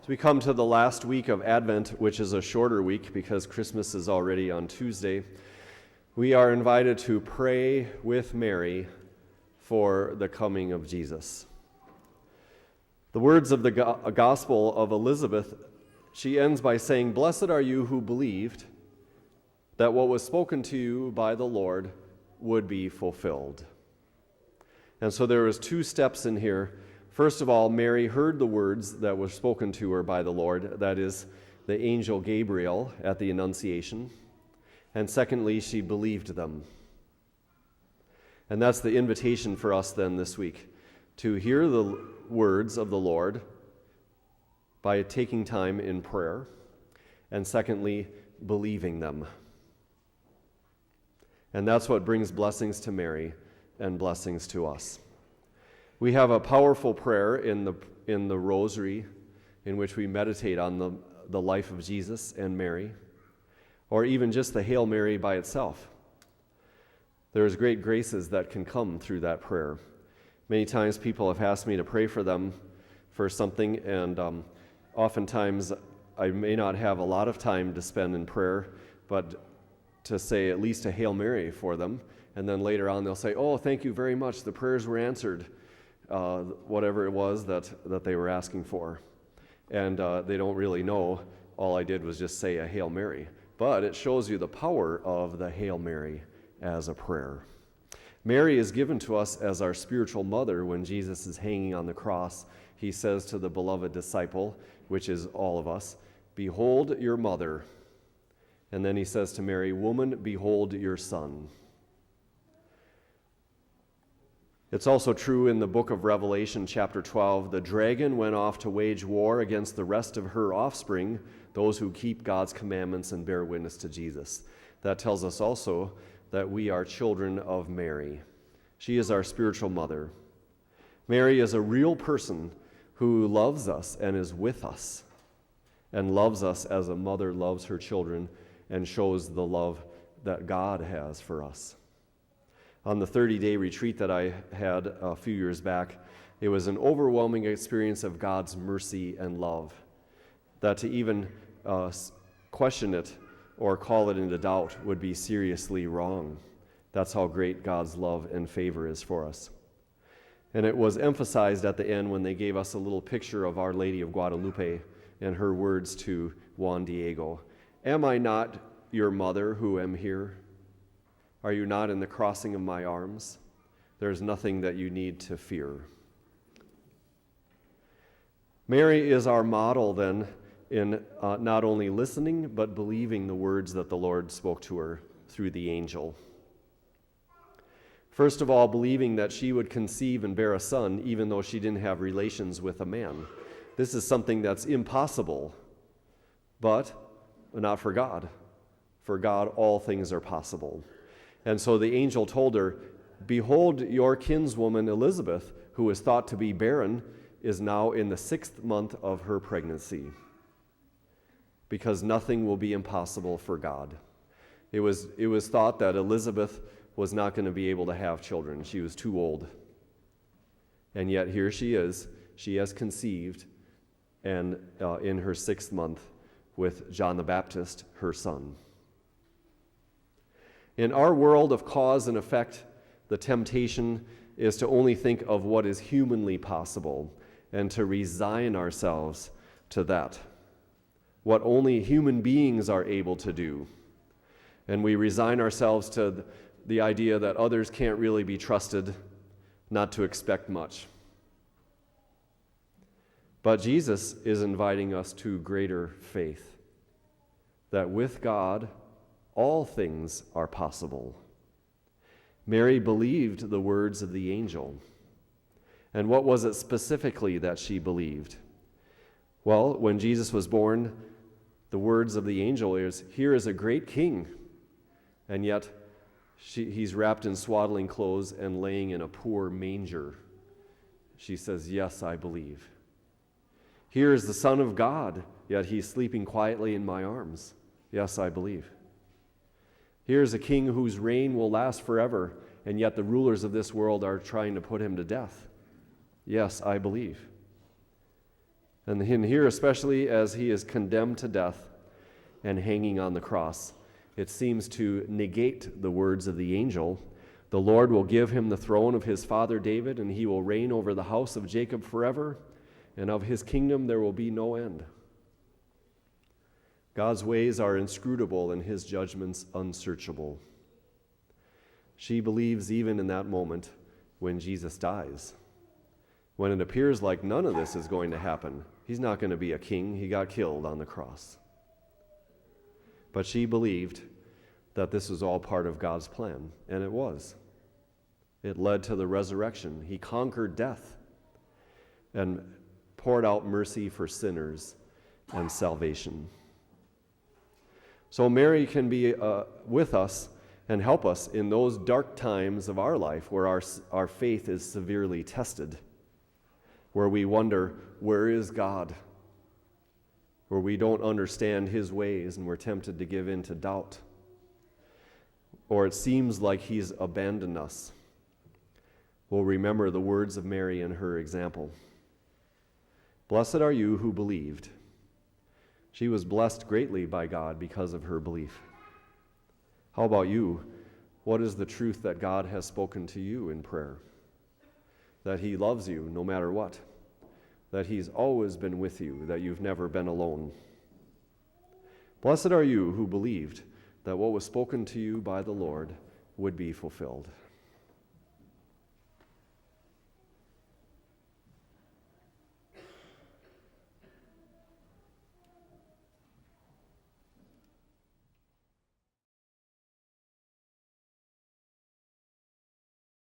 So we come to the last week of Advent, which is a shorter week because Christmas is already on Tuesday. We are invited to pray with Mary for the coming of Jesus. The words of the Gospel of Elizabeth, she ends by saying, "Blessed are you who believed that what was spoken to you by the Lord would be fulfilled." And so there is two steps in here. First of all, Mary heard the words that were spoken to her by the Lord, that is, the angel Gabriel at the Annunciation. And secondly, she believed them. And that's the invitation for us then this week, to hear the words of the Lord by taking time in prayer, and secondly, believing them. And that's what brings blessings to Mary and blessings to us. We have a powerful prayer in the Rosary in which we meditate on the life of Jesus and Mary, or even just the Hail Mary by itself. There's great graces that can come through that prayer. Many times people have asked me to pray for them for something, and oftentimes I may not have a lot of time to spend in prayer, but to say at least a Hail Mary for them, and then later on they'll say, "Oh, thank you very much, the prayers were answered," whatever it was that they were asking for. And they don't really know. All I did was just say a Hail Mary. But it shows you the power of the Hail Mary as a prayer. Mary is given to us as our spiritual mother when Jesus is hanging on the cross. He says to the beloved disciple, which is all of us, "Behold your mother." And then he says to Mary, "Woman, behold your son." It's also true in the book of Revelation, chapter 12, the dragon went off to wage war against the rest of her offspring, those who keep God's commandments and bear witness to Jesus. That tells us also that we are children of Mary. She is our spiritual mother. Mary is a real person who loves us and is with us, and loves us as a mother loves her children and shows the love that God has for us. On the 30-day retreat that I had a few years back, it was an overwhelming experience of God's mercy and love, that to even question it or call it into doubt would be seriously wrong. That's how great God's love and favor is for us. And it was emphasized at the end when they gave us a little picture of Our Lady of Guadalupe and her words to Juan Diego. "Am I not your mother who am here? Are you not in the crossing of my arms? There's nothing that you need to fear." Mary is our model then in not only listening but believing the words that the Lord spoke to her through the angel. First of all, believing that she would conceive and bear a son even though she didn't have relations with a man. This is something that's impossible, but not for God. For God, all things are possible. And so the angel told her, "Behold, your kinswoman Elizabeth, who is thought to be barren, is now in the 6th month of her pregnancy," because nothing will be impossible for God. It was thought that Elizabeth was not going to be able to have children. She was too old. And yet here she is. She has conceived, and in her 6th month with John the Baptist, her son. In our world of cause and effect, the temptation is to only think of what is humanly possible and to resign ourselves to that, what only human beings are able to do. And we resign ourselves to the idea that others can't really be trusted, not to expect much. But Jesus is inviting us to greater faith, that with God, all things are possible. Mary believed the words of the angel. And what was it specifically that she believed? Well, when Jesus was born, the words of the angel is, "Here is a great king," and yet he's wrapped in swaddling clothes and laying in a poor manger. She says, "Yes, I believe." "Here is the Son of God, yet he's sleeping quietly in my arms." "Yes, I believe." "Here's a king whose reign will last forever, and yet the rulers of this world are trying to put him to death." "Yes, I believe." And in here, especially as he is condemned to death and hanging on the cross, it seems to negate the words of the angel. The Lord will give him the throne of his father David, and he will reign over the house of Jacob forever, and of his kingdom there will be no end. God's ways are inscrutable and his judgments unsearchable. She believes even in that moment when Jesus dies, when it appears like none of this is going to happen. He's not going to be a king. He got killed on the cross. But she believed that this was all part of God's plan, and it was. It led to the resurrection. He conquered death and poured out mercy for sinners and salvation. So Mary can be with us and help us in those dark times of our life where our faith is severely tested, where we wonder, where is God? Where we don't understand his ways and we're tempted to give in to doubt. Or it seems like he's abandoned us. We'll remember the words of Mary and her example. Blessed are you who believed. She was blessed greatly by God because of her belief. How about you? What is the truth that God has spoken to you in prayer? That he loves you no matter what. That he's always been with you, that you've never been alone. Blessed are you who believed that what was spoken to you by the Lord would be fulfilled.